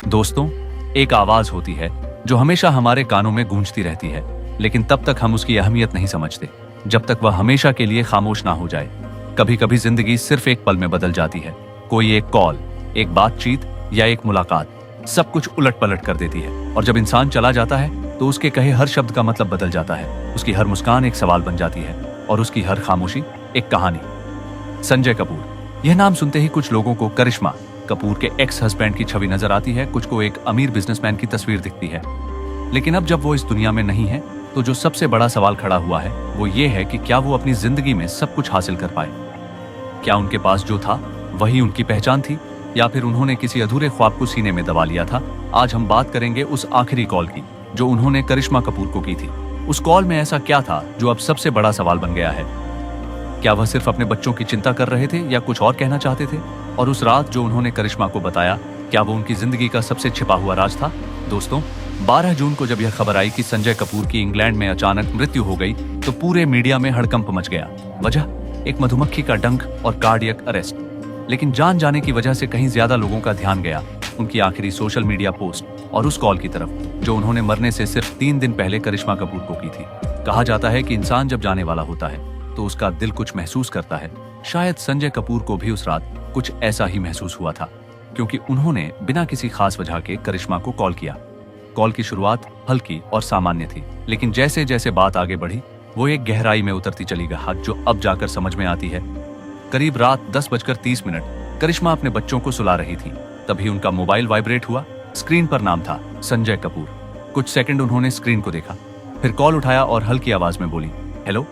दोस्तों, एक आवाज होती है जो हमेशा हमारे कानों में गूंजती रहती है, लेकिन तब तक हम उसकी अहमियत नहीं समझते जब तक वह हमेशा के लिए खामोश ना हो जाए। कभी कभी जिंदगी सिर्फ एक पल में बदल जाती है। कोई एक कॉल, एक बातचीत या एक मुलाकात सब कुछ उलट पलट कर देती है। और जब इंसान चला जाता है तो उसके कहे हर शब्द का मतलब बदल जाता है। उसकी हर मुस्कान एक सवाल बन जाती है और उसकी हर खामोशी एक कहानी। संजय कपूर, यह नाम सुनते ही कुछ लोगों को करिश्मा कपूर के एक्स हस्बैंड की छवि नजर आती है, कुछ को एक अमीर बिजनेसमैन की तस्वीर दिखती है। लेकिन अब जब वो इस दुनिया में नहीं है तो जो सबसे बड़ा सवाल खड़ा हुआ है वो ये है कि क्या वो अपनी जिंदगी में सब कुछ हासिल कर पाए। क्या उनके पास जो था वही उनकी पहचान थी, या फिर उन्होंने किसी अधूरे ख्वाब को सीने में दबा लिया था। आज हम बात करेंगे उस आखिरी कॉल की जो उन्होंने करिश्मा कपूर को की थी। उस कॉल में ऐसा क्या था जो अब सबसे बड़ा सवाल बन गया है। क्या वह सिर्फ अपने बच्चों की चिंता कर रहे थे या कुछ और कहना चाहते थे? और उस रात जो उन्होंने करिश्मा को बताया, क्या वो उनकी जिंदगी का सबसे छिपा हुआ राज था? दोस्तों, 12 जून को जब यह खबर आई कि संजय कपूर की इंग्लैंड में अचानक मृत्यु हो गई तो पूरे मीडिया में हड़कंप मच गया। वजह एक मधुमक्खी का डंक और कार्डियक अरेस्ट। लेकिन जान जाने की वजह से कहीं ज्यादा लोगों का ध्यान गया उनकी आखिरी सोशल मीडिया पोस्ट और उस कॉल की तरफ जो उन्होंने मरने से सिर्फ 3 दिन पहले करिश्मा कपूर को की थी। कहा जाता है कि इंसान जब जाने वाला होता है तो उसका दिल कुछ महसूस करता है। शायद संजय कपूर को भी उस रात कुछ ऐसा ही महसूस हुआ था, क्योंकि उन्होंने बिना किसी खास वजह के करिश्मा को कॉल किया। कॉल की शुरुआत हल्की और सामान्य थी, लेकिन जैसे जैसे बात आगे बढ़ी वो एक गहराई में उतरती चली गई जो अब जाकर समझ में आती है। करीब रात 10:30 करिश्मा अपने बच्चों को सुला रही थी, तभी उनका मोबाइल वाइब्रेट हुआ। स्क्रीन पर नाम था संजय कपूर। कुछ सेकंड उन्होंने स्क्रीन को देखा, फिर कॉल उठाया और हल्की आवाज में बोली, हेलो।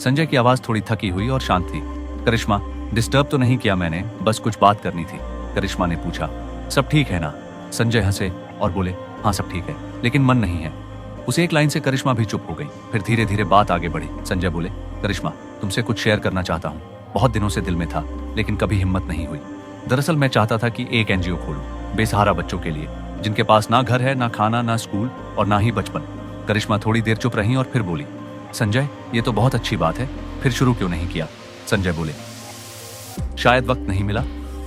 संजय की आवाज थोड़ी थकी हुई और शांत थी। करिश्मा, डिस्टर्ब तो नहीं किया मैंने, बस कुछ बात करनी थी। करिश्मा ने पूछा, सब ठीक है ना? संजय हंसे और बोले, हाँ सब ठीक है, लेकिन मन नहीं है। उस एक लाइन से करिश्मा भी चुप हो गई। फिर धीरे धीरे बात आगे बढ़ी। संजय बोले, करिश्मा, तुमसे कुछ शेयर करना चाहता हूँ। बहुत दिनों से दिल में था, लेकिन कभी हिम्मत नहीं हुई। दरअसल मैं चाहता था कि एक एनजीओ खोलूं बेसहारा बच्चों के लिए, जिनके पास ना घर है, ना खाना, ना स्कूल और ना ही बचपन। करिश्मा थोड़ी देर चुप रही और फिर बोली, संजय ये तो बहुत अच्छी बात है, फिर शुरू क्यों नहीं किया? संजय बोले, शायद वक्त नहीं मिला,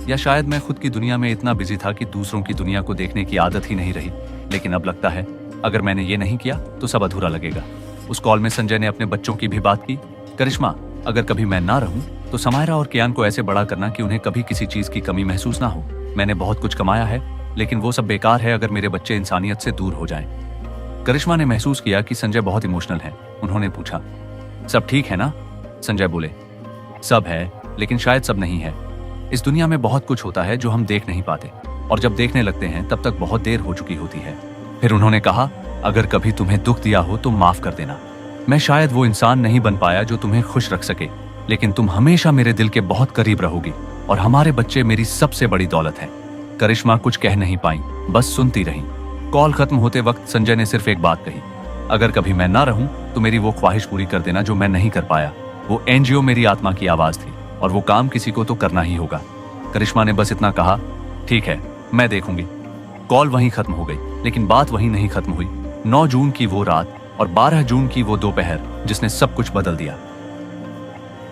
या शायद मैं खुद की दुनिया में इतना बिजी था कि दूसरों की दुनिया को देखने की आदत ही नहीं रही। लेकिन अब लगता है अगर मैंने ये नहीं किया तो सब अधूरा लगेगा। उस कॉल में संजय ने अपने बच्चों की भी बात की। करिश्मा, अगर कभी मैं ना रहूं तो समायरा और कियान को ऐसे बड़ा करना कि उन्हें कभी किसी चीज की कमी महसूस ना हो। मैंने बहुत कुछ कमाया है, लेकिन वो सब बेकार है अगर मेरे बच्चे इंसानियत से दूर हो जाएं। करिश्मा ने महसूस किया कि संजय बहुत इमोशनल है। उन्होंने पूछा, सब ठीक है ना? संजय बोले, सब है, लेकिन शायद सब नहीं है। इस दुनिया में बहुत कुछ होता है जो हम देख नहीं पाते, और जब देखने लगते हैं तब तक बहुत देर हो चुकी होती है। फिर उन्होंने कहा, अगर कभी तुम्हें दुख दिया हो तो माफ कर देना। मैं शायद वो इंसान नहीं बन पाया जो तुम्हें खुश रख सके, लेकिन तुम हमेशा मेरे दिल के बहुत करीब रहोगी, और हमारे बच्चे मेरी सबसे बड़ी दौलत है। करिश्मा कुछ कह नहीं पाई, बस सुनती रही। कॉल खत्म होते वक्त संजय ने सिर्फ एक बात कही, अगर कभी मैं ना रहूं तो मेरी वो ख्वाहिश पूरी कर देना जो मैं नहीं कर पाया। वो एनजीओ मेरी आत्मा की आवाज थी, और वो काम किसी को तो करना ही होगा। करिश्मा ने बस इतना कहा, ठीक है, मैं देखूंगी। कॉल वहीं खत्म हो गई, लेकिन बात वहीं नहीं खत्म हुई। 9 जून की वो रात और 12 जून की वो दोपहर जिसने सब कुछ बदल दिया।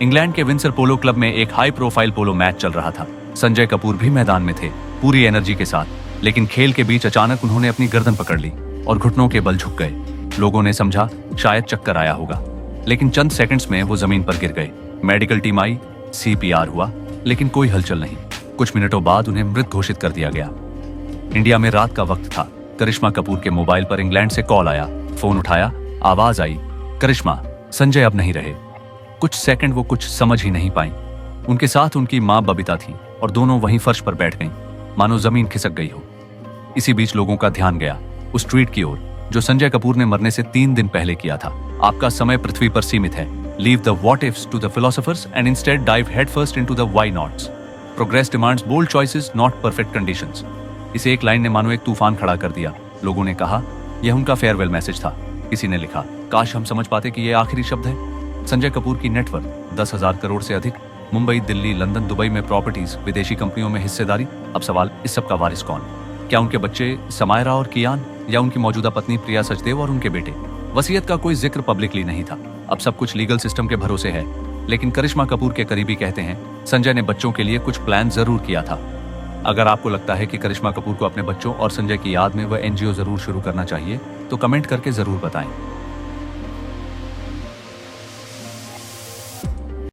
इंग्लैंड के विंसर पोलो क्लब में एक हाई प्रोफाइल पोलो मैच चल रहा था। संजय कपूर भी मैदान में थे, पूरी एनर्जी के साथ, लेकिन खेल के बीच अचानक उन्होंने अपनी गर्दन पकड़ ली और घुटनों के बल झुक गए। लोगों ने समझा शायद चक्कर आया होगा, लेकिन चंद सेकंड्स में वो जमीन पर गिर गए। मेडिकल टीम आई, सीपीआर हुआ, लेकिन कोई हलचल नहीं। कुछ मिनटों बाद उन्हें मृत घोषित कर दिया गया। इंडिया में रात का वक्त था। करिश्मा कपूर के मोबाइल पर इंग्लैंड से कॉल आया। फोन उठाया, आवाज आई, करिश्मा, संजय अब नहीं रहे। कुछ सेकंड वो कुछ समझ ही नहीं पाई। उनके साथ उनकी माँ बबीता थी और दोनों वहीं फर्श पर बैठ गईं, मानो जमीन खिसक गई हो। इसी बीच लोगों का ध्यान गया उस ट्वीट की ओर जो संजय कपूर ने मरने से 3 दिन पहले किया था। आपका समय पृथ्वी पर सीमित है। Leave the what ifs to the philosophers and instead dive headfirst into the why nots. Progress demands bold choices, not perfect conditions. इस एक लाइन ने मानो एक तूफान खड़ा कर दिया। लोगों ने कहा यह उनका फेयरवेल मैसेज था। किसी ने लिखा, काश हम समझ पाते कि यह आखिरी शब्द है। संजय कपूर की नेटवर्थ 10,000 करोड़ से अधिक, मुंबई, दिल्ली, लंदन, दुबई में प्रॉपर्टीज, विदेशी कंपनियों में हिस्सेदारी। अब सवाल, इस सब का वारिस कौन? क्या उनके बच्चे समायरा और कियान, या उनकी मौजूदा पत्नी प्रिया सचदेव और उनके बेटे? वसीयत का कोई जिक्र पब्लिकली नहीं था। अब सब कुछ लीगल सिस्टम के भरोसे है। लेकिन करिश्मा कपूर के करीबी कहते हैं संजय ने बच्चों के लिए कुछ प्लान जरूर किया था। अगर आपको लगता है कि करिश्मा कपूर को अपने बच्चों और संजय की याद में वह एनजीओ जरूर शुरू करना चाहिए तो कमेंट करके जरूर बताएं।